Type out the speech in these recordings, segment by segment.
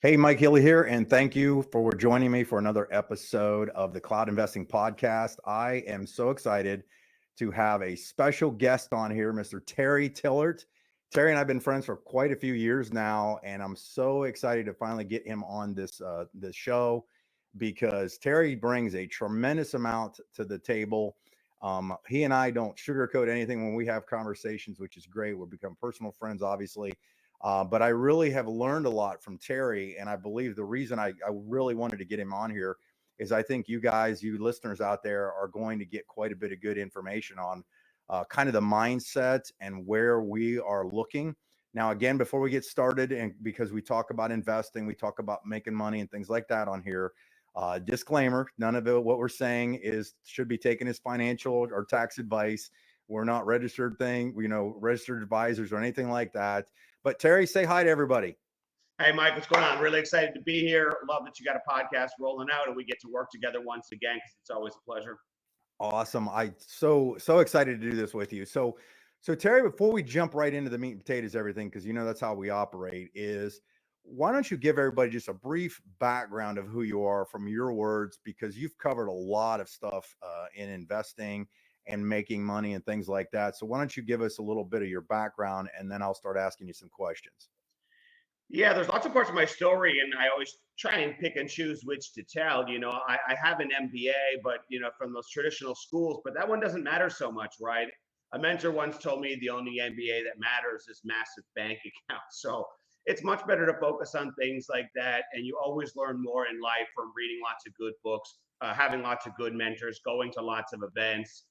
Hey, Mike Healy here, and thank you for joining me for another episode of the Cloud Investing Podcast. I am so excited to have a special guest on here, Mr. Terry Tillaart. Terry and I have been friends for quite a few years now, and I'm so excited to finally get him on this show because Terry brings a tremendous amount to the table. He and I don't sugarcoat anything when we have conversations, which is great. We've become personal friends, obviously. But I really have learned a lot from Terry, and I believe the reason I really wanted to get him on here is I think you guys, you listeners out there, are going to get quite a bit of good information on kind of the mindset and where we are looking. Now, again, before we get started, and because we talk about investing, we talk about making money and things like that on here. Disclaimer: none of it, what we're saying is should be taken as financial or tax advice. We're not registered advisors or anything like that. But Terry, say hi to everybody. Hey, Mike, what's going on? Really excited to be here. Love that you got a podcast rolling out and we get to work together once again because it's always a pleasure. Awesome. I so excited to do this with you. So Terry, before we jump right into the meat and potatoes, everything, because that's how we operate, is why don't you give everybody just a brief background of who you are from your words, because you've covered a lot of stuff in investing and making money and things like that. So why don't you give us a little bit of your background, and then I'll start asking you some questions. Yeah, there's lots of parts of my story, and I always try and pick and choose which to tell. I have an MBA, but, from those traditional schools, but that one doesn't matter so much, right? A mentor once told me the only MBA that matters is massive bank accounts. So it's much better to focus on things like that. And you always learn more in life from reading lots of good books, having lots of good mentors, going to lots of events.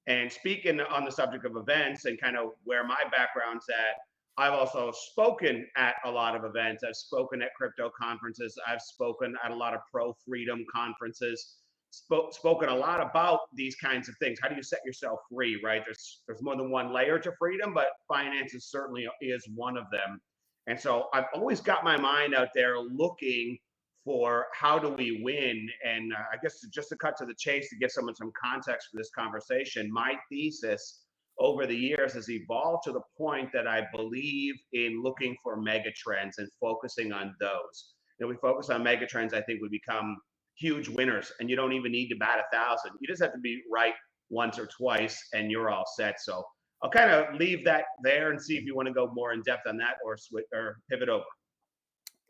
And speaking on the subject of events and kind of where my background's at, I've also spoken at a lot of events. I've spoken at crypto conferences. I've spoken at a lot of pro freedom conferences. Spoken a lot about these kinds of things. How do you set yourself free, right? There's more than one layer to freedom, but finances certainly is one of them. And so I've always got my mind out there looking for how do we win. And I guess just to cut to the chase to give someone some context for this conversation, my thesis over the years has evolved to the point that I believe in looking for mega trends and focusing on those. We focus on mega trends, I think we become huge winners, and you don't even need to bat 1,000. You just have to be right once or twice, and you're all set. So I'll kind of leave that there and see if you want to go more in depth on that or switch or pivot over.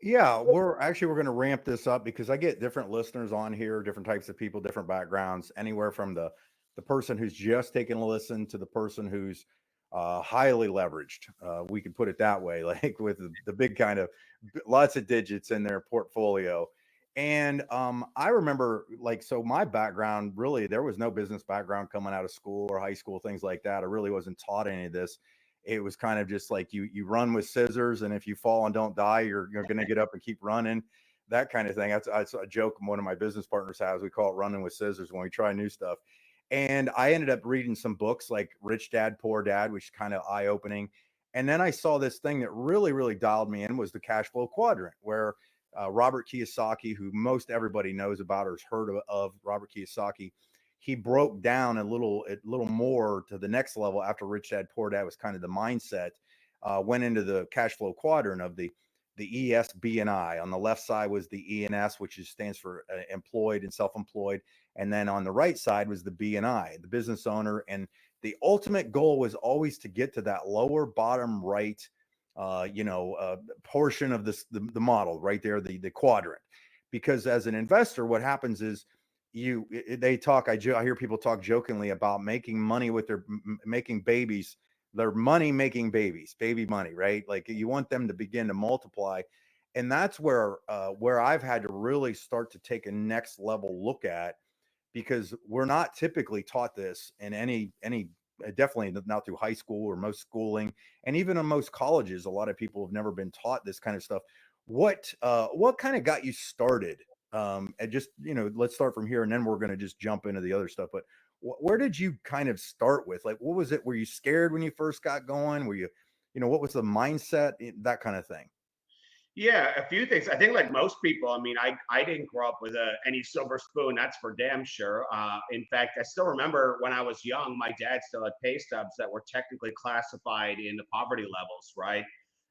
Yeah, we're going to ramp this up because I get different listeners on here, different types of people, different backgrounds, anywhere from the person who's just taking a listen to the person who's highly leveraged. We could put it that way, like with the big kind of lots of digits in their portfolio. And I remember, like, so my background, really, there was no business background coming out of school or high school, things like that. I really wasn't taught any of this. It was kind of just like you run with scissors, and if you fall and don't die, you're going to get up and keep running, that kind of thing. That's a joke one of my business partners has. We call it running with scissors when we try new stuff. And I ended up reading some books like Rich Dad Poor Dad, which is kind of eye opening. And then I saw this thing that really dialed me in, was the cash flow quadrant, where Robert Kiyosaki, who most everybody knows about or has heard of Robert Kiyosaki, he broke down a little more to the next level after Rich Dad Poor Dad was kind of the mindset. Went into the cash flow quadrant of the ES, B, and I. On the left side was the ENS, which stands for employed and self-employed, and then on the right side was the B and I, the business owner. And the ultimate goal was always to get to that lower bottom right, portion of the model right there, the quadrant. Because as an investor, what happens is I hear people talk jokingly about making money with making babies, their money making babies, baby money, right? Like you want them to begin to multiply. And that's where I've had to really start to take a next level look at, because we're not typically taught this in any definitely not through high school or most schooling, and even in most colleges a lot of people have never been taught this kind of stuff. What kind of got you started? And just, let's start from here, and then we're going to just jump into the other stuff. But where did you kind of start with? Like, what was it? Were you scared when you first got going? Were you, what was the mindset, that kind of thing? Yeah, a few things. I think, like most people, I mean, I didn't grow up with any silver spoon. That's for damn sure. In fact, I still remember when I was young, my dad still had pay stubs that were technically classified in the poverty levels, right?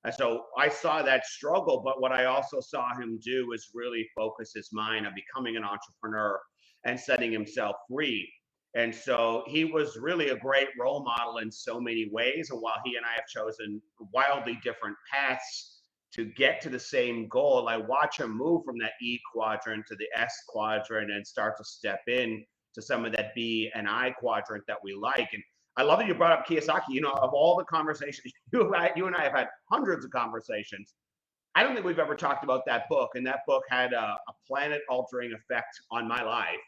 And so I saw that struggle, but what I also saw him do is really focus his mind on becoming an entrepreneur and setting himself free. And so he was really a great role model in so many ways. And while he and I have chosen wildly different paths to get to the same goal, I watch him move from that E quadrant to the S quadrant and start to step in to some of that B and I quadrant that we like. And I love that you brought up Kiyosaki. You know, of all the conversations, you and I have had hundreds of conversations. I don't think we've ever talked about that book, and that book had a planet-altering effect on my life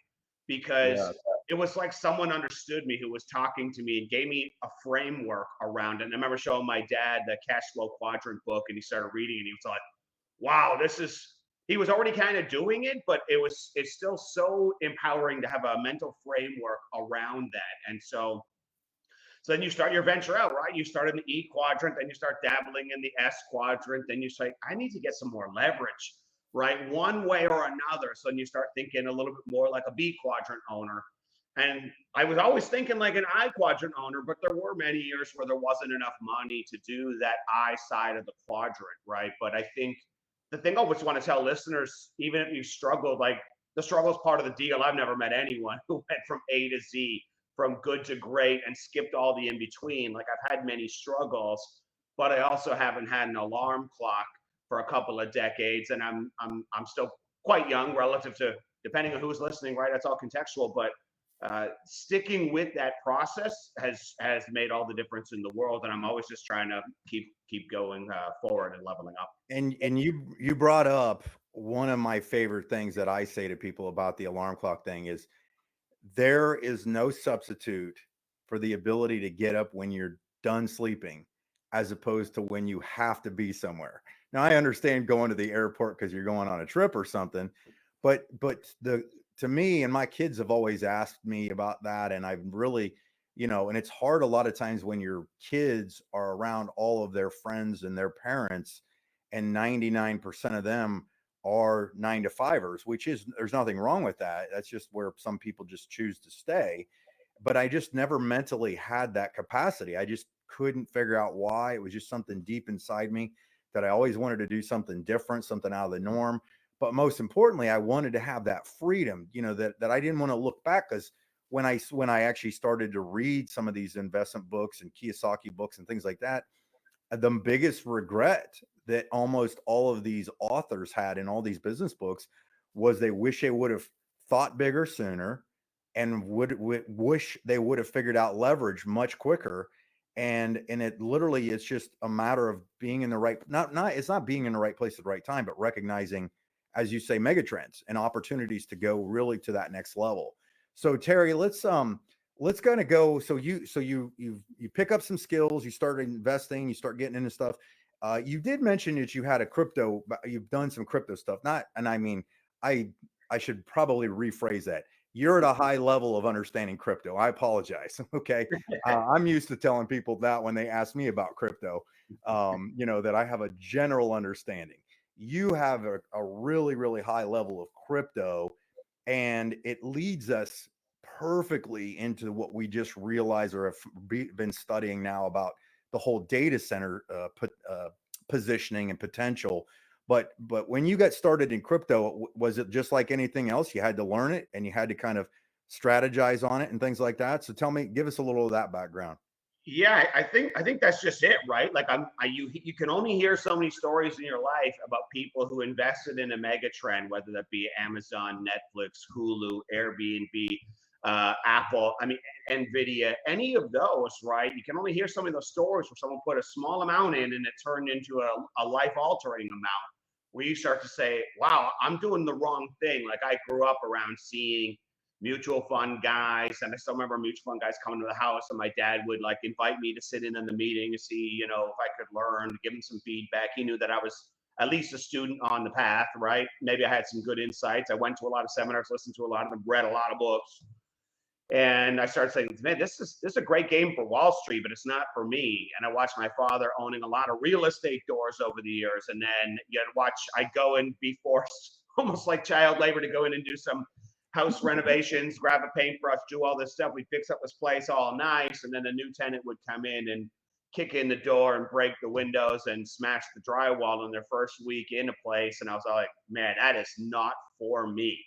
Yeah. because it was like someone understood me who was talking to me and gave me a framework around it. And I remember showing my dad the cash flow quadrant book, and he started reading, and he was like, "Wow, this is." He was already kind of doing it, but it's still so empowering to have a mental framework around that. And so then you start your venture out, right? You start in the E quadrant, then you start dabbling in the S quadrant, then you say, I need to get some more leverage, right? One way or another. So then you start thinking a little bit more like a B quadrant owner. And I was always thinking like an I quadrant owner, but there were many years where there wasn't enough money to do that I side of the quadrant, right? But I think the thing I always want to tell listeners, even if you struggled, like the struggle is part of the deal. I've never met anyone who went from A to Z, from good to great, and skipped all the in between. Like I've had many struggles, but I also haven't had an alarm clock for a couple of decades, and I'm still quite young relative to, depending on who's listening, right? That's all contextual, but sticking with that process has made all the difference in the world, and I'm always just trying to keep going forward and leveling up. And you brought up one of my favorite things that I say to people about the alarm clock thing is there is no substitute for the ability to get up when you're done sleeping as opposed to when you have to be somewhere. Now I understand going to the airport because you're going on a trip or something, but the to me and my kids have always asked me about that and I've really, and it's hard a lot of times when your kids are around all of their friends and their parents and 99% of them are 9 to 5ers, which is there's nothing wrong with that. That's just where some people just choose to stay. But I just never mentally had that capacity. I just couldn't figure out why. It was just something deep inside me that I always wanted to do something different, something out of the norm. But most importantly, I wanted to have that freedom, that I didn't want to look back because when I actually started to read some of these investment books and Kiyosaki books and things like that, the biggest regret that almost all of these authors had in all these business books was they wish they would have thought bigger sooner and would wish they would have figured out leverage much quicker. And it literally it's just a matter of being in the right, not it's not being in the right place at the right time, but recognizing, as you say, megatrends and opportunities to go really to that next level. So Terry, let's kind of go. So you pick up some skills, you start investing, you start getting into stuff. You did mention that you had a crypto, you've done some crypto stuff. Not, and I mean, I should probably rephrase that. You're at a high level of understanding crypto. I apologize. Okay. I'm used to telling people that when they ask me about crypto, that I have a general understanding. You have a really, really high level of crypto, and it leads us perfectly into what we just realized or have been studying now about the whole data center positioning and potential. But when you got started in crypto, was it just like anything else? You had to learn it and you had to kind of strategize on it and things like that. So tell me, give us a little of that background. Yeah, I think that's just it, right? Like you can only hear so many stories in your life about people who invested in a mega trend, whether that be Amazon, Netflix, Hulu, Airbnb, Apple, I mean, Nvidia, any of those, right? You can only hear some of those stories where someone put a small amount in and it turned into a life altering amount, where you start to say, wow, I'm doing the wrong thing. Like I grew up around seeing mutual fund guys, and I still remember mutual fund guys coming to the house, and my dad would like invite me to sit in on the meeting to see, if I could learn, give him some feedback. He knew that I was at least a student on the path, right? Maybe I had some good insights. I went to a lot of seminars, listened to a lot of them, read a lot of books, and I started saying, man, this is a great game for Wall Street, but it's not for me. And I watched my father owning a lot of real estate doors over the years, and then I go and be forced, almost like child labor, to go in and do some house renovations, grab a paintbrush, do all this stuff. We fix up this place all nice, and then a new tenant would come in, and kick in the door and break the windows and smash the drywall in their first week in a place. And I was like, man, that is not for me.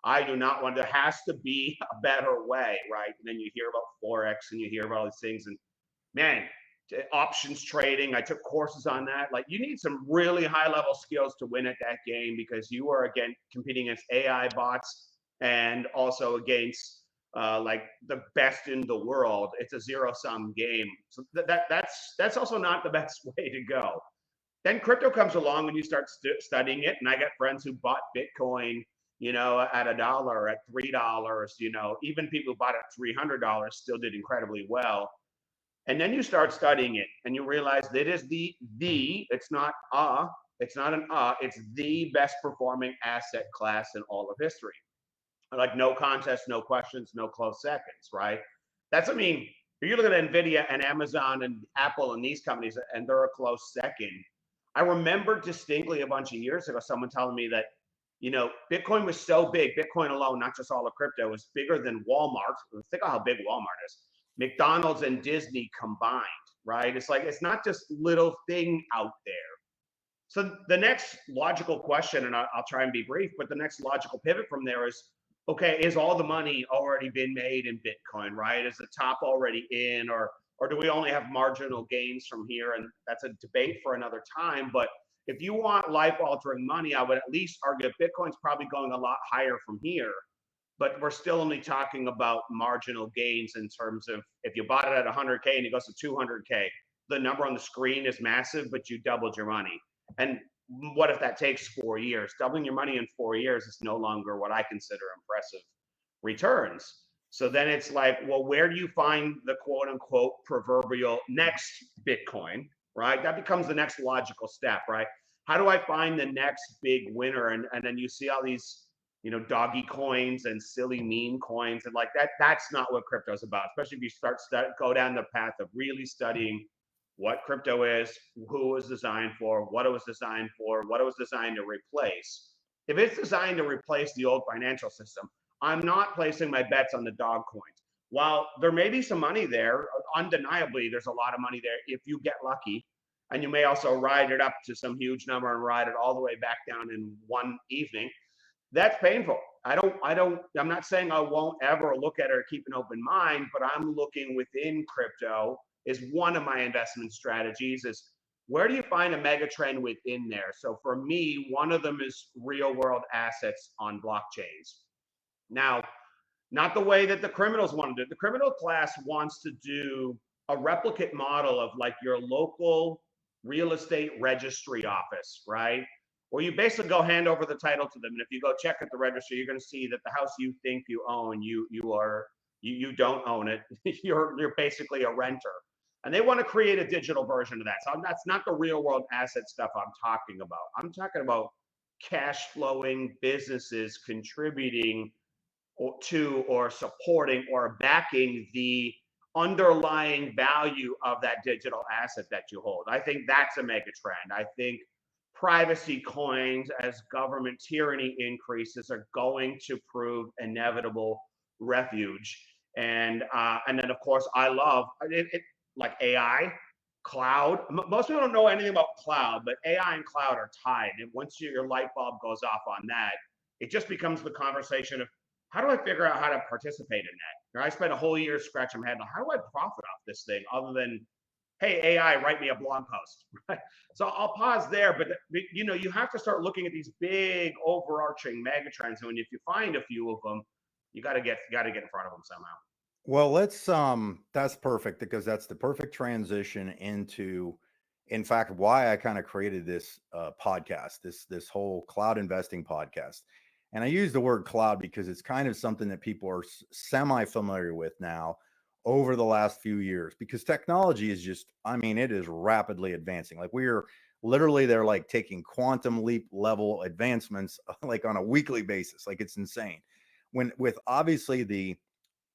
I do not want, there has to be a better way, right? And then you hear about Forex and you hear about all these things. And man, options trading, I took courses on that. Like, you need some really high level skills to win at that game, because you are, again, competing against AI bots and also against like the best in the world. It's a zero sum game. So that's also not the best way to go. Then crypto comes along and you start studying it. And I got friends who bought Bitcoin, you know, at $1, at $3, you know, even people who bought it at $300 still did incredibly well. And then you start studying it and you realize that it is it's not it's the best performing asset class in all of history. Like, no contest, no questions, no close seconds, right? That's, I mean, if you look at Nvidia and Amazon and Apple and these companies, and they're a close second. I remember distinctly a bunch of years ago someone telling me that, you know, Bitcoin was so big, Bitcoin alone, not just all of crypto, was bigger than Walmart. Think of how big Walmart is. McDonald's and Disney combined, right? It's like, it's not just little thing out there. So the next logical question, and I'll try and be brief, but the next logical pivot from there is, okay, is all the money already been made in Bitcoin, right? Is the top already in, or do we only have marginal gains from here? And that's a debate for another time. But if you want life-altering money, I would at least argue Bitcoin's probably going a lot higher from here. But we're still only talking about marginal gains in terms of, if you bought it at 100K and it goes to 200K, the number on the screen is massive, but you doubled your money. And what if that takes 4 years? Doubling your money in 4 years is no longer what I consider impressive returns. So then it's like, well, where do you find the quote unquote proverbial next Bitcoin, right? That becomes the next logical step, right? How do I find the next big winner? And then you see all these, you know, doggy coins and silly meme coins, and like that's not what crypto is about, especially if you go down the path of really studying what crypto is, who it was designed for, what it was designed for, what it was designed to replace. If it's designed to replace the old financial system, I'm not placing my bets on the dog coins. While there may be some money there, undeniably, there's a lot of money there if you get lucky. And you may also ride it up to some huge number and ride it all the way back down in one evening. That's painful. I'm not saying I won't ever look at it or keep an open mind, but I'm looking within crypto is one of my investment strategies. Is where do you find a mega trend within there? So for me, one of them is real world assets on blockchains. Now, not the way that the criminals want to do it. The criminal class wants to do a replicate model of like your local real estate registry office, right? Where you basically go hand over the title to them, and if you go check at the registry, you're going to see that the house you think you own, you don't own it. You're basically a renter, and they want to create a digital version of that. So that's not the real world asset stuff I'm talking about. I'm talking about cash flowing businesses contributing to or supporting or backing the underlying value of that digital asset that you hold. I think that's a mega trend. I think privacy coins, as government tyranny increases, are going to prove inevitable refuge. And then of course I love it, like AI, cloud. Most people don't know anything about cloud, but AI and cloud are tied. And once your light bulb goes off on that, it just becomes the conversation of, how do I figure out how to participate in that? I spent a whole year scratching my head on, how do I profit off this thing other than, hey, AI, write me a blog post, right? So I'll pause there, but you know, you have to start looking at these big overarching mega trends. And if you find a few of them, you got to get in front of them somehow. Well, that's perfect, because that's the perfect transition into, in fact, why I kind of created this podcast, this whole cloud investing podcast. And I use the word cloud because it's kind of something that people are semi familiar with now over the last few years, because technology is just, I mean, it is rapidly advancing. Like, we are literally, they're like taking quantum leap level advancements like on a weekly basis. Like, it's insane. With obviously the,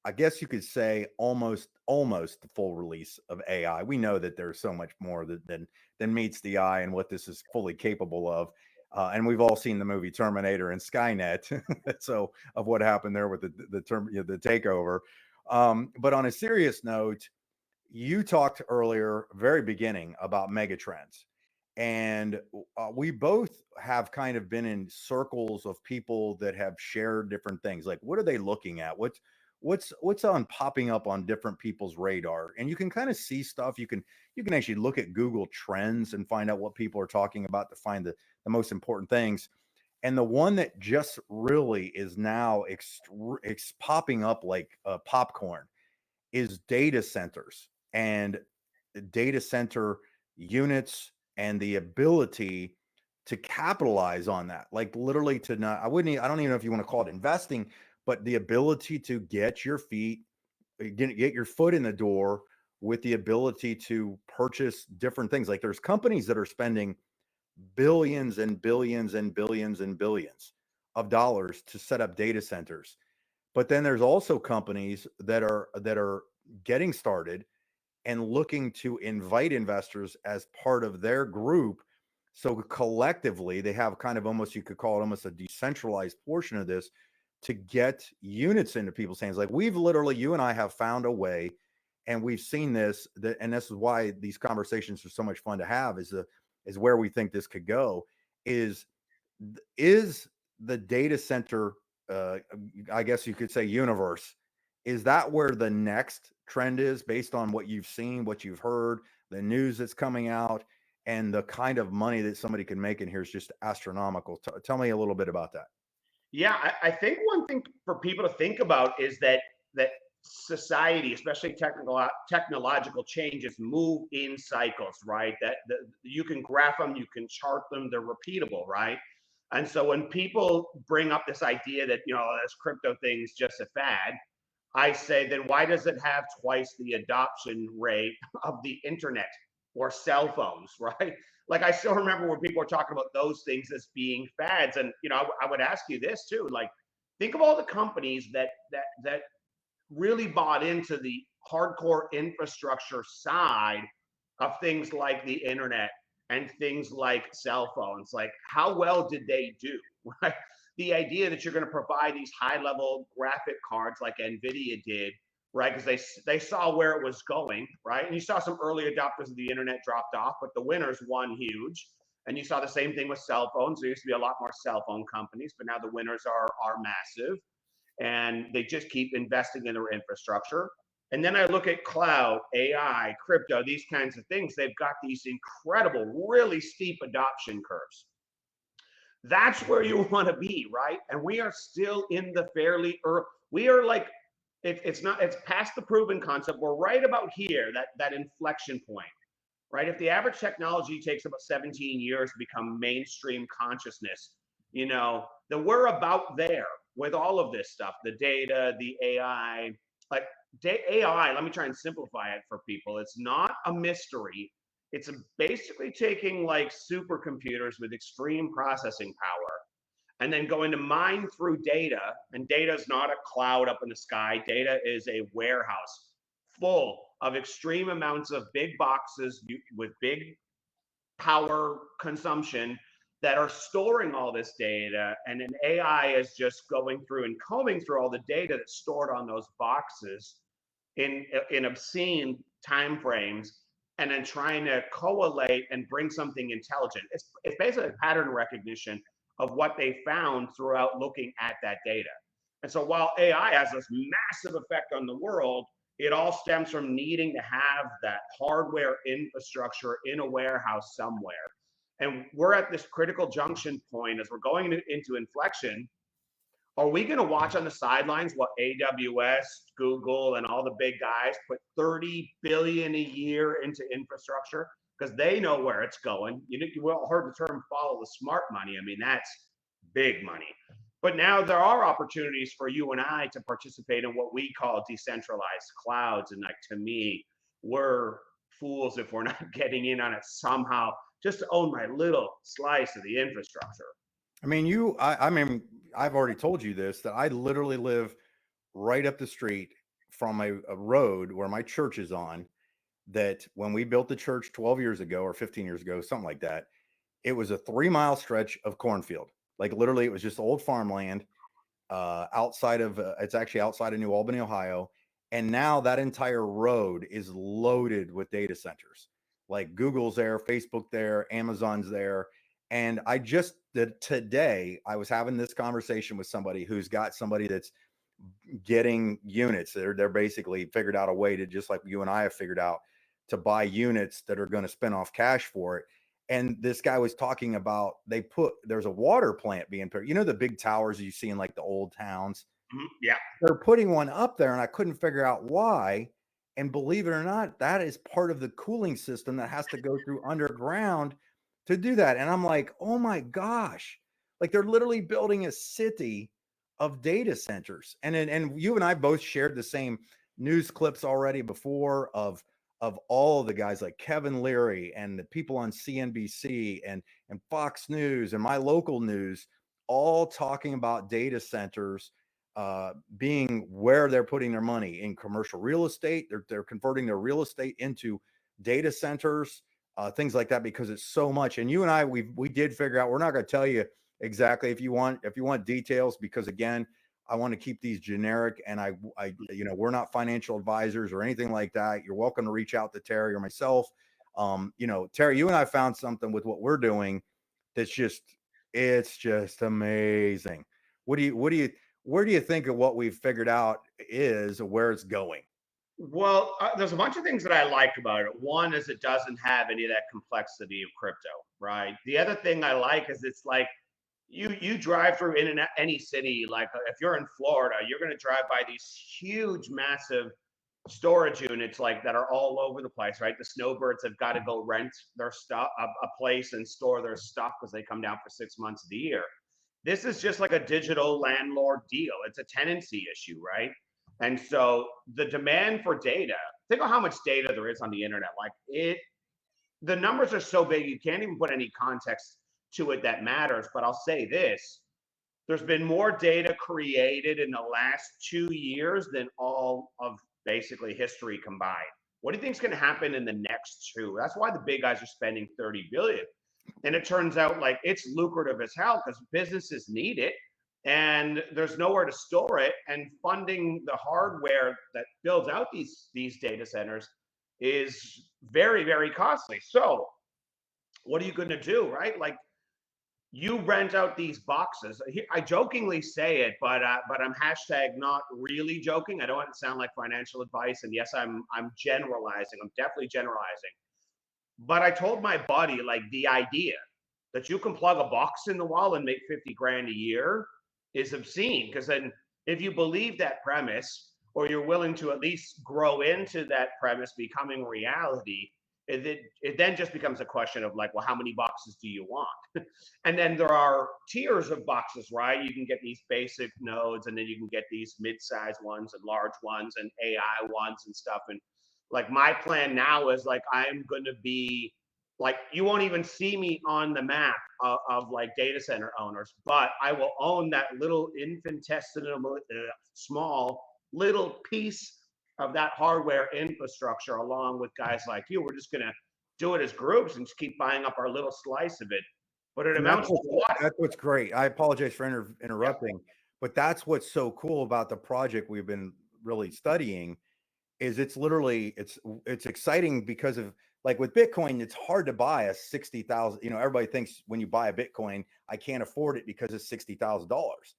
I guess you could say, almost the full release of AI. We know that there's so much more than meets the eye and what this is fully capable of. And we've all seen the movie Terminator and Skynet, so of what happened there with the takeover. But on a serious note, you talked earlier, very beginning, about mega trends. And we both have kind of been in circles of people that have shared different things. Like, what are they looking at? What's on popping up on different people's radar? And you can kind of see stuff. You can actually look at Google Trends and find out what people are talking about to find the most important things. And the one that just really is now popping up like popcorn is data centers and data center units and the ability to capitalize on that. Like literally to not, I don't even know if you want to call it investing, but the ability to get your feet, get your foot in the door with the ability to purchase different things. Like there's companies that are spending billions and billions and billions and billions of dollars to set up data centers. But then there's also companies that are getting started and looking to invite investors as part of their group. So collectively, they have kind of almost, you could call it almost a decentralized portion of this to get units into people's hands. Like we've literally, you and I have found a way, and we've seen this, and this is why these conversations are so much fun to have. Is where we think this could go. Is is the data center, I guess you could say, universe, is that where the next trend is based on what you've seen, what you've heard, the news that's coming out, and the kind of money that somebody can make in here is just astronomical? Tell me a little bit about that. Yeah, I think one thing for people to think about is that society, especially technological changes, move in cycles, right? That you can graph them, you can chart them, they're repeatable, right? And so when people bring up this idea that this crypto thing's just a fad, I say, then why does it have twice the adoption rate of the internet or cell phones, right? Like I still remember when people were talking about those things as being fads, and I would ask you this too, like think of all the companies that really bought into the hardcore infrastructure side of things like the internet and things like cell phones. Like how well did they do, right? The idea that you're going to provide these high level graphic cards like Nvidia did, right? Because they saw where it was going, right? And you saw some early adopters of the internet dropped off, but the winners won huge. And you saw the same thing with cell phones. There used to be a lot more cell phone companies, but now the winners are massive, and they just keep investing in their infrastructure. And then I look at cloud, AI, crypto, these kinds of things. They've got these incredible, really steep adoption curves. That's where you want to be, right? And we are still in the fairly early. We are like, it's not, it's past the proven concept. We're right about here, that inflection point, right? If the average technology takes about 17 years to become mainstream consciousness, then we're about there with all of this stuff, the data, the AI. Like AI, let me try and simplify it for people. It's not a mystery. It's basically taking like supercomputers with extreme processing power and then going to mine through data. And data is not a cloud up in the sky. Data is a warehouse full of extreme amounts of big boxes with big power consumption that are storing all this data, and an AI is just going through and combing through all the data that's stored on those boxes in obscene time frames, and then trying to collate and bring something intelligent. It's basically pattern recognition of what they found throughout looking at that data. And so while AI has this massive effect on the world, it all stems from needing to have that hardware infrastructure in a warehouse somewhere. And we're at this critical junction point as we're going into inflection. Are we going to watch on the sidelines what AWS, Google, and all the big guys put 30 billion a year into infrastructure because they know where it's going? You all heard the term "follow the smart money." I mean, that's big money. But now there are opportunities for you and I to participate in what we call decentralized clouds. And like to me, we're fools if we're not getting in on it somehow, just to own my little slice of the infrastructure. I mean, I've already told you this, that I literally live right up the street from a road where my church is on. That when we built the church 12 years ago or 15 years ago, something like that, it was a 3 mile stretch of cornfield. Like literally, it was just old farmland outside of, it's actually outside of New Albany, Ohio. And now that entire road is loaded with data centers. Like Google's there, Facebook there, Amazon's there. And I just did today, I was having this conversation with somebody who's got somebody that's getting units. They're basically figured out a way to, just like you and I have figured out, to buy units that are going to spin off cash for it. And this guy was talking about there's a water plant being put, the big towers you see in like the old towns. Yeah. They're putting one up there, and I couldn't figure out why. And believe it or not, that is part of the cooling system that has to go through underground to do that. And I'm like, oh my gosh, like they're literally building a city of data centers. And you and I both shared the same news clips already before of all the guys like Kevin Leary and the people on CNBC and Fox News and my local news, all talking about data centers being where they're putting their money in commercial real estate. They're converting their real estate into data centers, things like that, because it's so much. And you and I, we did figure out, we're not going to tell you exactly if you want details, because again, I want to keep these generic, and I we're not financial advisors or anything like that. You're welcome to reach out to Terry or myself. Terry, you and I found something with what we're doing that's it's just amazing. Where do you think of what we've figured out is where it's going? Well, there's a bunch of things that I like about it. One is it doesn't have any of that complexity of crypto, right? The other thing I like is it's like you drive through any city. Like if you're in Florida, you're going to drive by these huge, massive storage units like that are all over the place, right? The snowbirds have got to go rent their stuff, a place, and store their stuff because they come down for 6 months of the year. This is just like a digital landlord deal. It's a tenancy issue, right? And so the demand for data, think of how much data there is on the internet. The numbers are so big, you can't even put any context to it that matters. But I'll say this, there's been more data created in the last 2 years than all of basically history combined. What do you think is going to happen in the next two? That's why the big guys are spending 30 billion. And it turns out like it's lucrative as hell because businesses need it and there's nowhere to store it. And funding the hardware that builds out these data centers is very, very costly. So what are you going to do, right? Like you rent out these boxes. I jokingly say it, but I'm hashtag not really joking. I don't want to sound like financial advice. And yes, I'm generalizing. I'm definitely generalizing. But I told my buddy, like, the idea that you can plug a box in the wall and make 50 grand a year is obscene. Because then, if you believe that premise, or you're willing to at least grow into that premise becoming reality, it then just becomes a question of like, well, how many boxes do you want? And then there are tiers of boxes, right? You can get these basic nodes, and then you can get these mid-sized ones and large ones and AI ones and stuff. And like my plan now is like I'm going to be like you won't even see me on the map of like data center owners, but I will own that little infinitesimal small little piece of that hardware infrastructure along with guys like you. We're just going to do it as groups and just keep buying up our little slice of it. But it And amounts to what? that's what's great. I apologize for Yeah. interrupting, but that's what's so cool about the project we've been really studying is it's exciting because of, like, with Bitcoin, it's hard to buy a 60,000, everybody thinks when you buy a Bitcoin, I can't afford it because it's $60,000.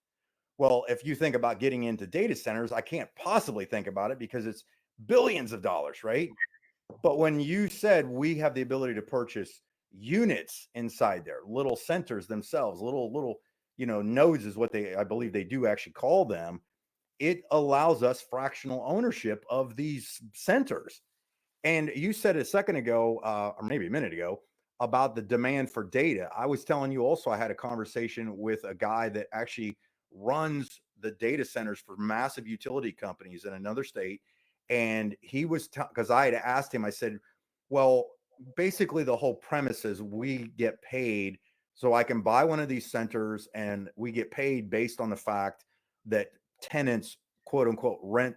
Well, if you think about getting into data centers, I can't possibly think about it because it's billions of dollars, right? But when you said we have the ability to purchase units inside there, little centers themselves, little, nodes is what I believe they do actually call them. It allows us fractional ownership of these centers. And you said a second ago, or maybe a minute ago, about the demand for data. I was telling you also, I had a conversation with a guy that actually runs the data centers for massive utility companies in another state. And he was, because I had asked him, I said, well, basically the whole premise is we get paid. So I can buy one of these centers and we get paid based on the fact that tenants, quote unquote, rent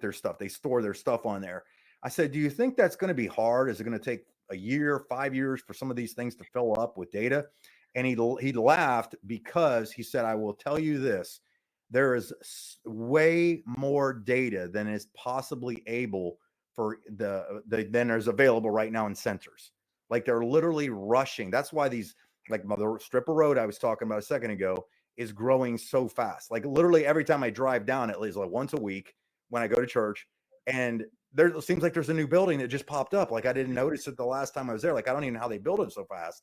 their stuff. They store their stuff on there. I said, do you think that's going to be hard? Is it going to take a year, 5 years for some of these things to fill up with data? And he laughed because he said, I will tell you this. there is way more data than is possibly able for than there's available right now in sensors. Like they're literally rushing. That's why these, like the strip of road I was talking about a second ago, is growing so fast. Like literally every time I drive down, at least like once a week when I go to church, and there seems like there's a new building that just popped up. Like I didn't notice it the last time I was there. Like I don't even know how they build it so fast.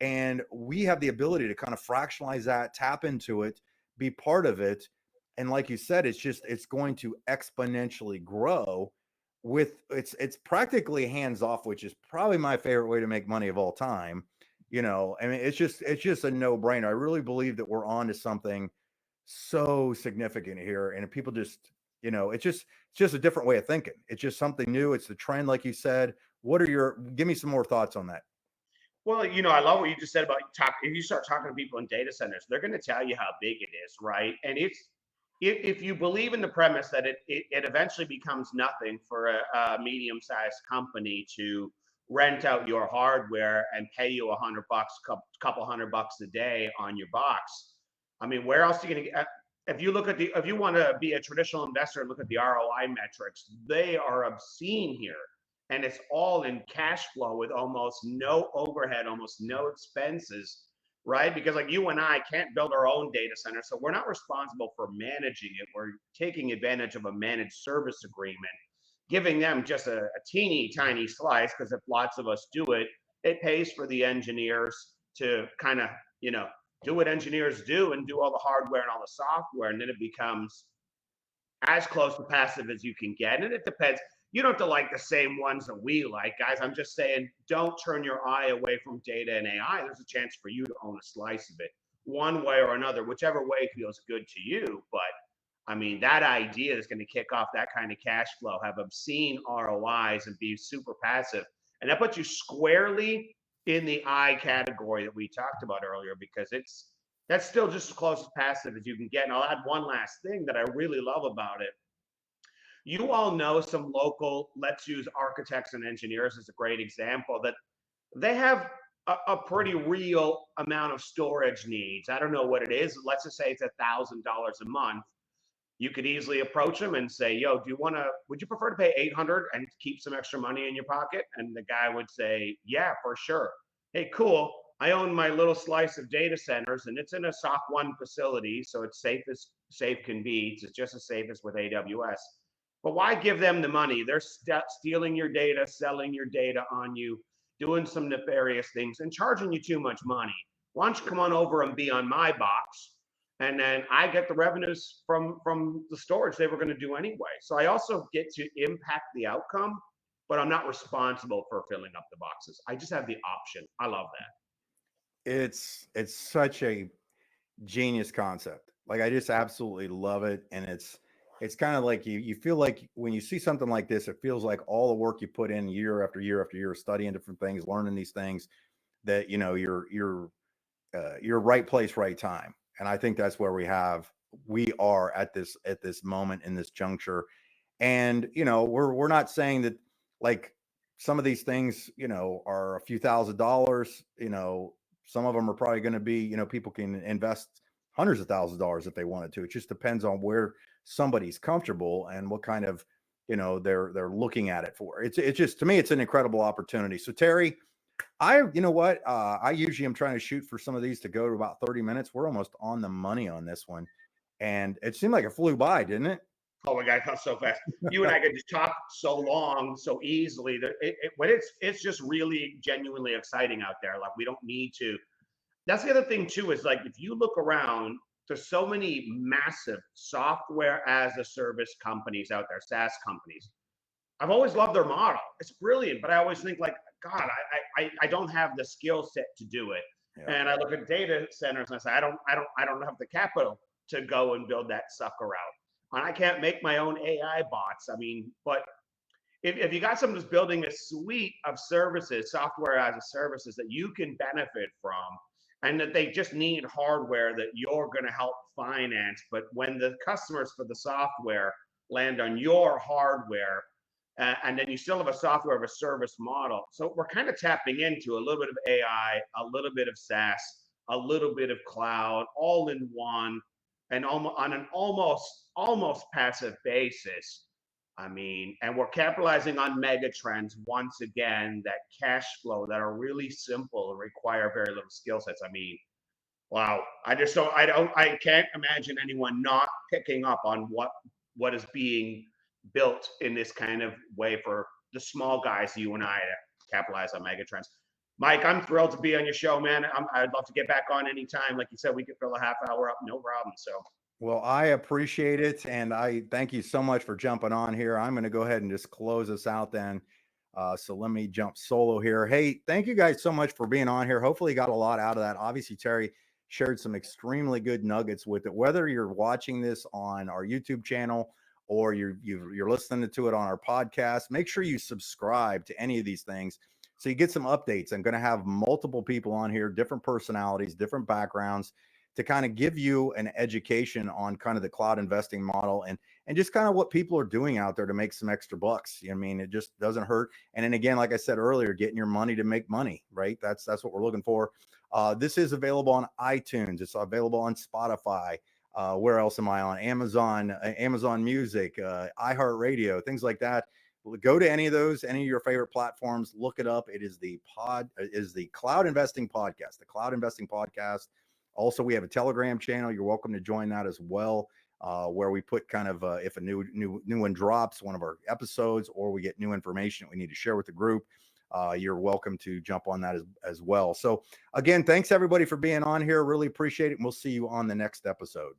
And we have the ability to kind of fractionalize that, tap into it, be part of it. And like you said, it's going to exponentially grow. With it's practically hands off, which is probably my favorite way to make money of all time. I mean, it's just a no-brainer. I really believe that we're on to something so significant here. And if people just, it's just a different way of thinking. It's just something new. It's the trend, like you said. Give me some more thoughts on that. Well, I love what you just said about talk. If you start talking to people in data centers, they're going to tell you how big it is, right? And if you believe in the premise that it eventually becomes nothing for a medium-sized company to rent out your hardware and pay you $100, couple $100 a day on your box. I mean, where else are you going to get? If you want to be a traditional investor and look at the ROI metrics, they are obscene here, and it's all in cash flow with almost no overhead, almost no expenses, right? Because like you and I can't build our own data center, so we're not responsible for managing it. We're taking advantage of a managed service agreement, giving them just a teeny tiny slice, because if lots of us do it, it pays for the engineers to kind of, do what engineers do and do all the hardware and all the software, and then it becomes as close to passive as you can get. And it depends. You don't have to like the same ones that we like, guys. I'm just saying, don't turn your eye away from data and AI. There's a chance for you to own a slice of it, one way or another, whichever way feels good to you. But I mean, that idea is going to kick off that kind of cash flow, have obscene ROIs, and be super passive. And that puts you squarely in the I category that we talked about earlier, because that's still just as close as passive as you can get. And I'll add one last thing that I really love about it. You all know some local, let's use architects and engineers as a great example, that they have a pretty real amount of storage needs. I don't know what it is. Let's just say it's $1,000 a month. You could easily approach them and say, yo, would you prefer to pay 800 and keep some extra money in your pocket? And the guy would say, yeah, for sure. Hey, cool. I own my little slice of data centers, and it's in a SOC 1 facility, so it's safe can be. It's just as safe as with AWS. But why give them the money? They're stealing your data, selling your data on you, doing some nefarious things, and charging you too much money. Why don't you come on over and be on my box? And then I get the revenues from the storage they were going to do anyway. So I also get to impact the outcome, but I'm not responsible for filling up the boxes. I just have the option. I love that. It's such a genius concept. Like I just absolutely love it. And it's kind of like you feel like when you see something like this, it feels like all the work you put in year after year after year, studying different things, learning these things, that you're right place, right time. And I think that's where we are at this moment in this juncture. And we're not saying that, like, some of these things are a few $1,000s. Some of them are probably going to be, people can invest hundreds of thousands of dollars if they wanted to. It just depends on where somebody's comfortable and what kind of, they're looking at it for. It's just, to me, it's an incredible opportunity. So Terry, you know what? I usually am trying to shoot for some of these to go to about 30 minutes. We're almost on the money on this one. And it seemed like it flew by, didn't it? Oh my God, it comes so fast. You and I could just talk so long, so easily. But it's just really genuinely exciting out there. Like we don't need to. That's the other thing too, is like if you look around, there's so many massive software as a service companies out there, SaaS companies. I've always loved their model. It's brilliant, but I always think like, God, I don't have the skill set to do it. Yeah. And I look at data centers and I say, I don't have the capital to go and build that sucker out. And I can't make my own AI bots. I mean, but if you got someone who's building a suite of services, software as a services that you can benefit from, and that they just need hardware that you're going to help finance, but when the customers for the software land on your hardware, and then you still have a software of a service model. So we're kind of tapping into a little bit of AI, a little bit of SaaS, a little bit of cloud, all in one. and on an almost passive basis. I mean, and we're capitalizing on mega trends once again that cash flow that are really simple and require very little skill sets. I mean, wow, I can't imagine anyone not picking up on what is being built in this kind of way for the small guys, you and I, to capitalize on mega trends. Mike, I'm thrilled to be on your show, man. I'd love to get back on anytime. Like you said, we could fill a half hour up, no problem. So, Well, I appreciate it, and I thank you so much for jumping on here. I'm going to go ahead and just close us out then. So let me jump solo here. Hey, thank you guys so much for being on here. Hopefully, you got a lot out of that. Obviously, Terry shared some extremely good nuggets with it. Whether you're watching this on our YouTube channel or you're listening to it on our podcast, make sure you subscribe to any of these things so you get some updates. I'm going to have multiple people on here, different personalities, different backgrounds, to kind of give you an education on kind of the cloud investing model and just kind of what people are doing out there to make some extra bucks. I mean, it just doesn't hurt. And then again, like I said earlier, getting your money to make money, right? That's what we're looking for. This is available on iTunes. It's available on Spotify. Where else am I on? Amazon Music, iHeartRadio, things like that. Go to any of those, any of your favorite platforms. Look it up. It is the Cloud Investing Podcast. The Cloud Investing Podcast. Also, we have a Telegram channel. You're welcome to join that as well, where we put kind of if a new one drops, one of our episodes, or we get new information that we need to share with the group. You're welcome to jump on that as well. So again, thanks everybody for being on here. Really appreciate it. And we'll see you on the next episode.